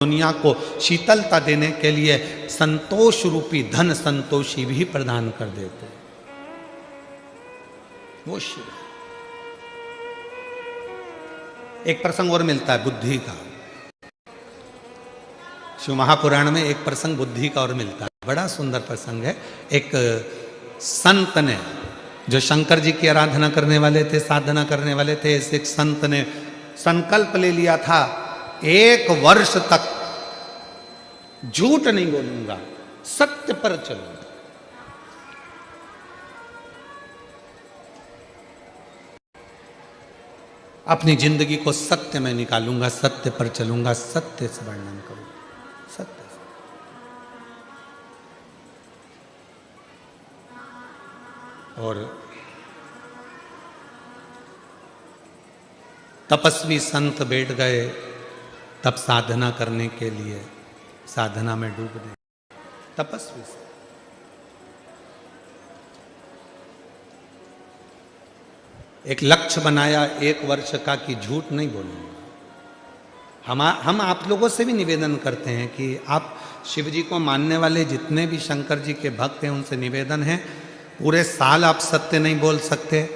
दुनिया को शीतलता देने के लिए संतोष रूपी धन संतोषी भी प्रदान कर देते हैं। वो शिव। एक प्रसंग और मिलता है बुद्धि का। शिव महापुराण में एक प्रसंग बुद्धि का और मिलता है, बड़ा सुंदर प्रसंग है। एक संत ने, जो शंकर जी की आराधना करने वाले थे, साधना करने वाले थे, इस एक संत ने संकल्प ले लिया था, 1 वर्ष तक झूठ नहीं बोलूंगा, सत्य पर चलूंगा। अपनी जिंदगी को सत्य में निकालूंगा, सत्य पर चलूंगा, सत्य से वर्णन करूंगा, सत्य से। और तपस्वी संत बैठ गए तब साधना करने के लिए, साधना में डूब गए तपस्वी से। एक लक्ष्य बनाया 1 वर्ष का कि झूठ नहीं बोलूंगा। हम आप लोगों से भी निवेदन करते हैं कि आप शिव जी को मानने वाले जितने भी शंकर जी के भक्त हैं, उनसे निवेदन है, पूरे साल आप सत्य नहीं बोल सकते,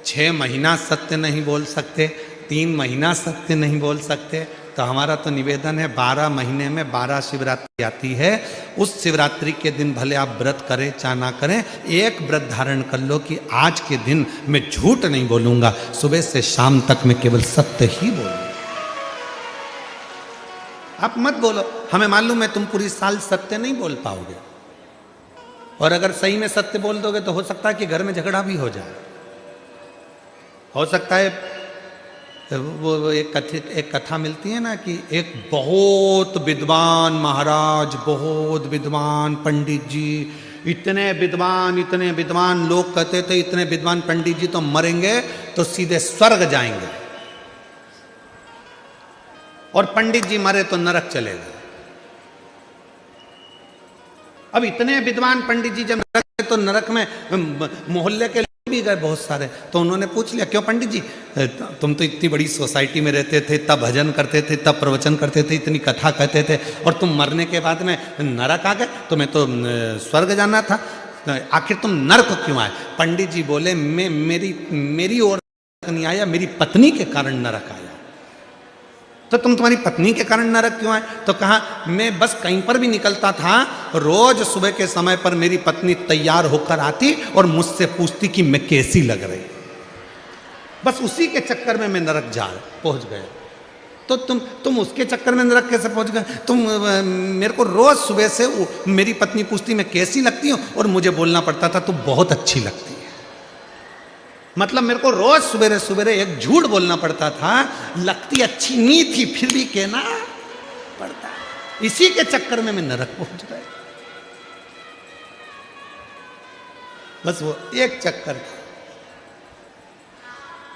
6 महीना सत्य नहीं बोल सकते, 3 महीना सत्य नहीं बोल सकते, तो हमारा तो निवेदन है 12 महीने में 12 शिवरात्रि आती है, उस शिवरात्रि के दिन भले आप व्रत करें चाहे ना करें, एक व्रत धारण कर लो कि आज के दिन मैं झूठ नहीं बोलूंगा, सुबह से शाम तक मैं केवल सत्य ही बोलूंगा। आप मत बोलो, हमें मालूम है तुम पूरी साल सत्य नहीं बोल पाओगे, और अगर सही में सत्य बोल दोगे तो हो सकता है कि घर में झगड़ा भी हो जाए। हो सकता है वो एक कथा मिलती है ना कि एक बहुत विद्वान महाराज, बहुत विद्वान पंडित जी, इतने विद्वान लोग कहते थे, इतने विद्वान पंडित जी तो मरेंगे तो सीधे स्वर्ग जाएंगे, और पंडित जी मरे तो नरक चले गए। अब इतने विद्वान पंडित जी जब नरक गए तो नरक में मोहल्ले के भी गए बहुत सारे, तो उन्होंने पूछ लिया, क्यों पंडित जी, तुम तो इतनी बड़ी सोसाइटी में रहते थे, तब भजन करते थे, तब प्रवचन करते थे, इतनी कथा कहते थे, और तुम मरने के बाद में नरक आ गए, तुम्हें तो स्वर्ग जाना था, आखिर तुम नरक क्यों आए? पंडित जी बोले, मैं मेरी ओर नहीं आया, मेरी पत्नी के कारण नरक आया। तो तुम तुम्हारी पत्नी के कारण नरक क्यों आए? तो कहा, मैं बस कहीं पर भी निकलता था, रोज सुबह के समय पर मेरी पत्नी तैयार होकर आती और मुझसे पूछती कि मैं कैसी लग रही, बस उसी के चक्कर में मैं नरक पहुंच गया। तो तुम उसके चक्कर में नरक कैसे पहुंच गए? तुम मेरे को रोज सुबह से मेरी पत्नी पूछती मैं कैसी लगती हूँ, और मुझे बोलना पड़ता था तुम बहुत अच्छी लगती है। मतलब मेरे को रोज सवेरे सवेरे एक झूठ बोलना पड़ता था, लगती अच्छी नहीं थी फिर भी कहना पड़ता, इसी के चक्कर में मैं नरक पहुंच गया। बस वो एक चक्कर था।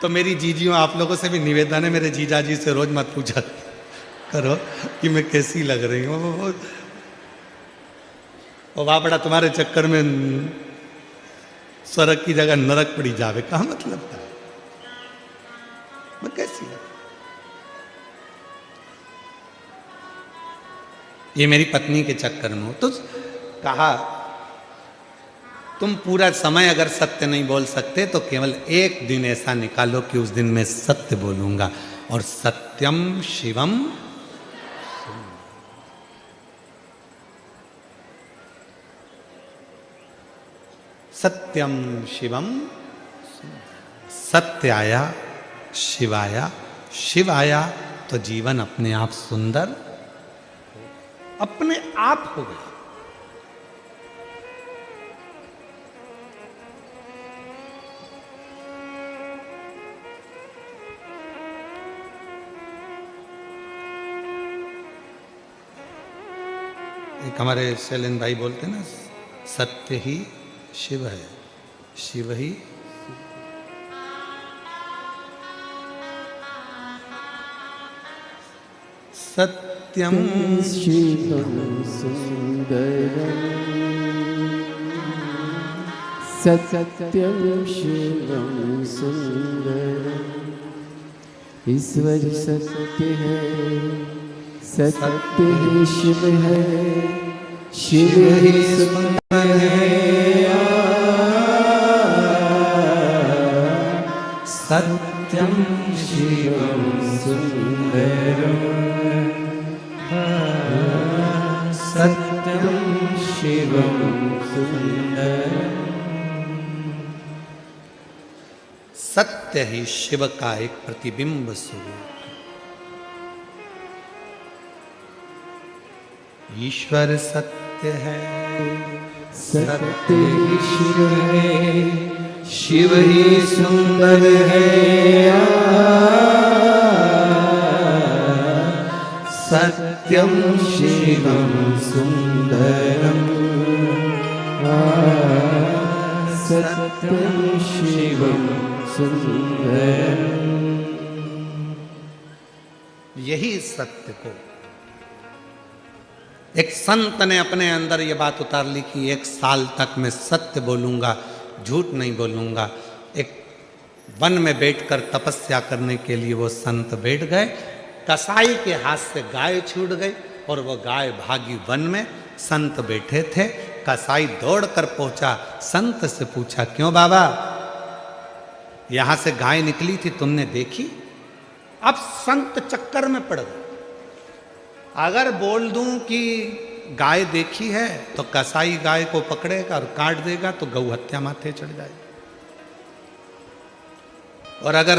तो मेरी जीजियों, आप लोगों से भी निवेदन है, मेरे जीजा जी से रोज मत पूछा करो कि मैं कैसी लग रही हूँ, वो वापड़ा तुम्हारे चक्कर में स्वर्ग की जगह नरक पड़ी जावे, कहाँ मतलब था, मैं कैसी लग? ये मेरी पत्नी के चक्कर में हो। तो कहा, तुम पूरा समय अगर सत्य नहीं बोल सकते तो केवल एक दिन ऐसा निकालो कि उस दिन मैं सत्य बोलूंगा, और सत्यम शिवम, सत्यम शिवम, सत्य आया, शिव आया, शिव आया तो जीवन अपने आप सुंदर, अपने आप हो गया। एक हमारे शैलेंद्र भाई बोलते ना, सत्य ही शिव है, शिव ही सत्यम शिवम सुंदरम, सत्यम शिवम सुंदरम, ईश्वर सत्य है, सत्य ही शिव है, शिव ही सुंदर है। सत्यम शिवम सुंदरम, सत्यम शिवम सुंदरम। सत्य ही शिव का एक प्रतिबिंब स्वरूप। ईश्वर सत्य है, सत्य ही शिव है, शिव ही सुंदर है। सत्यम शिवम सुंदरम, सत्यम शिवम सुंदरम। यही सत्य को एक संत ने अपने अंदर ये बात उतार ली कि 1 साल तक मैं सत्य बोलूंगा, झूठ नहीं बोलूंगा। एक वन में बैठकर तपस्या करने के लिए वो संत बैठ गए। कसाई के हाथ से गाय छूट गई और वो गाय भागी वन में। संत बैठे थे, कसाई दौड़कर पहुंचा, संत से पूछा, क्यों बाबा, यहां से गाय निकली थी, तुमने देखी? अब संत चक्कर में पड़ गए। अगर बोल दूं कि गाय देखी है तो कसाई गाय को पकड़ेगा और काट देगा तो गौ हत्या माथे चढ़ जाएगी, और अगर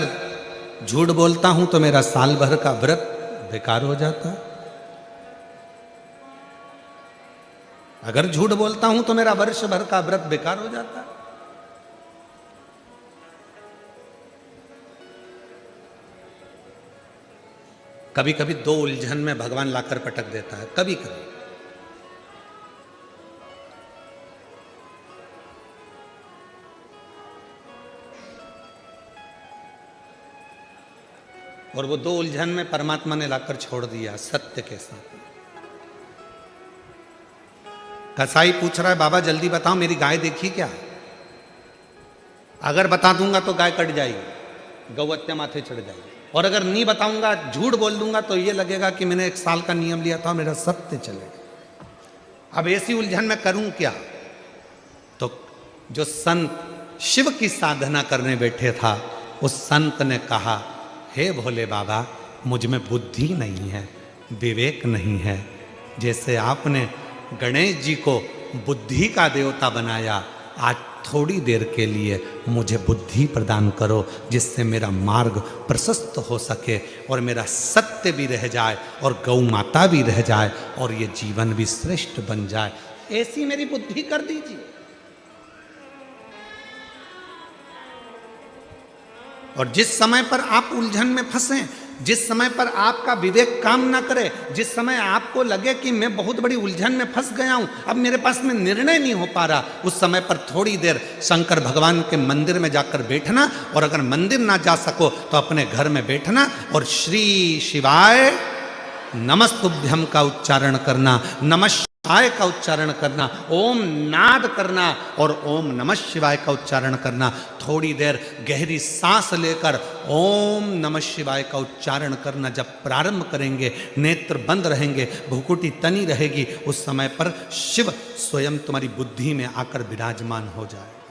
झूठ बोलता हूं तो मेरा साल भर का व्रत बेकार हो जाता। अगर झूठ बोलता हूं तो मेरा वर्ष भर का व्रत बेकार हो जाता। कभी कभी 2 उलझन में भगवान लाकर पटक देता है, कभी कभी। और वो 2 उलझन में परमात्मा ने लाकर छोड़ दिया सत्य के साथ। कसाई पूछ रहा है, बाबा जल्दी बताओ, मेरी गाय देखी क्या? अगर बता दूंगा तो गाय कट जाएगी, गौ हत्या माथे चढ़ जाएगी, और अगर नहीं बताऊंगा, झूठ बोल दूंगा तो ये लगेगा कि मैंने 1 साल का नियम लिया था, मेरा सत्य चलेगा। अब ऐसी उलझन में करूं क्या? तो जो संत शिव की साधना करने बैठे था, उस संत ने कहा, हे भोले बाबा, मुझ में बुद्धि नहीं है, विवेक नहीं है। जैसे आपने गणेश जी को बुद्धि का देवता बनाया, आज थोड़ी देर के लिए मुझे बुद्धि प्रदान करो, जिससे मेरा मार्ग प्रशस्त हो सके और मेरा सत्य भी रह जाए और गौ माता भी रह जाए और ये जीवन भी श्रेष्ठ बन जाए। ऐसी मेरी बुद्धि कर दीजिए। और जिस समय पर आप उलझन में फंसे, जिस समय पर आपका विवेक काम ना करे, जिस समय आपको लगे कि मैं बहुत बड़ी उलझन में फंस गया हूं, अब मेरे पास में निर्णय नहीं हो पा रहा, उस समय पर थोड़ी देर शंकर भगवान के मंदिर में जाकर बैठना, और अगर मंदिर ना जा सको तो अपने घर में बैठना और श्री शिवाय नमस्तुभ्यम का उच्चारण करना, नमः शिवाय का उच्चारण करना, ओम नाद करना और ओम नमः शिवाय का उच्चारण करना। थोड़ी देर गहरी सांस लेकर ओम नमः शिवाय का उच्चारण करना। जब प्रारंभ करेंगे, नेत्र बंद रहेंगे, भुकुटी तनी रहेगी, उस समय पर शिव स्वयं तुम्हारी बुद्धि में आकर विराजमान हो जाएगा।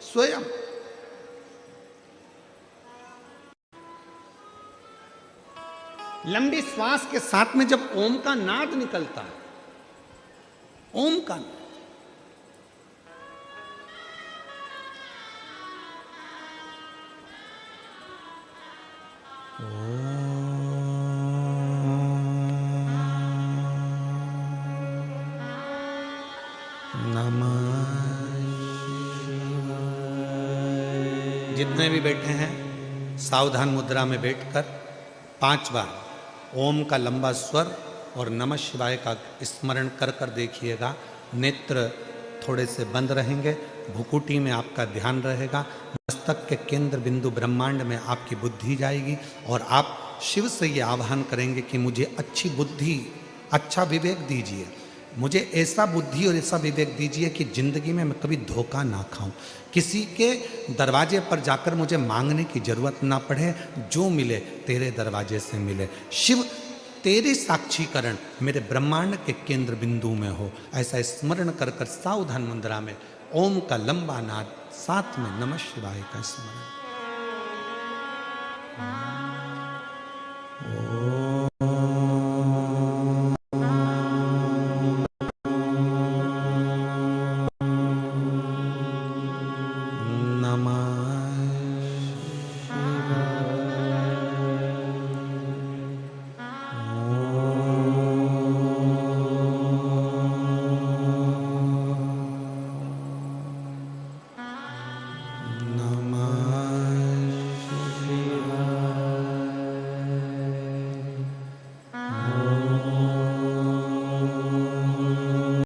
स्वयं लंबी श्वास के साथ में जब ओम का नाद निकलता है, ओम का नाद, जितने भी बैठे हैं सावधान मुद्रा में बैठकर 5 बार ओम का लंबा स्वर और नमः शिवाय का स्मरण कर कर देखिएगा। नेत्र थोड़े से बंद रहेंगे, भुकुटी में आपका ध्यान रहेगा, मस्तक के केंद्र बिंदु ब्रह्मांड में आपकी बुद्धि जाएगी और आप शिव से ये आह्वान करेंगे कि मुझे अच्छी बुद्धि, अच्छा विवेक दीजिए, मुझे ऐसा बुद्धि और ऐसा विवेक दीजिए कि जिंदगी में मैं कभी धोखा ना खाऊं, किसी के दरवाजे पर जाकर मुझे मांगने की जरूरत ना पड़े, जो मिले तेरे दरवाजे से मिले। शिव तेरे साक्षीकरण मेरे ब्रह्मांड के केंद्र बिंदु में हो। ऐसा स्मरण कर कर सावधान मुद्रा में ओम का लंबा नाद, साथ में नमः शिवाय का स्मरण।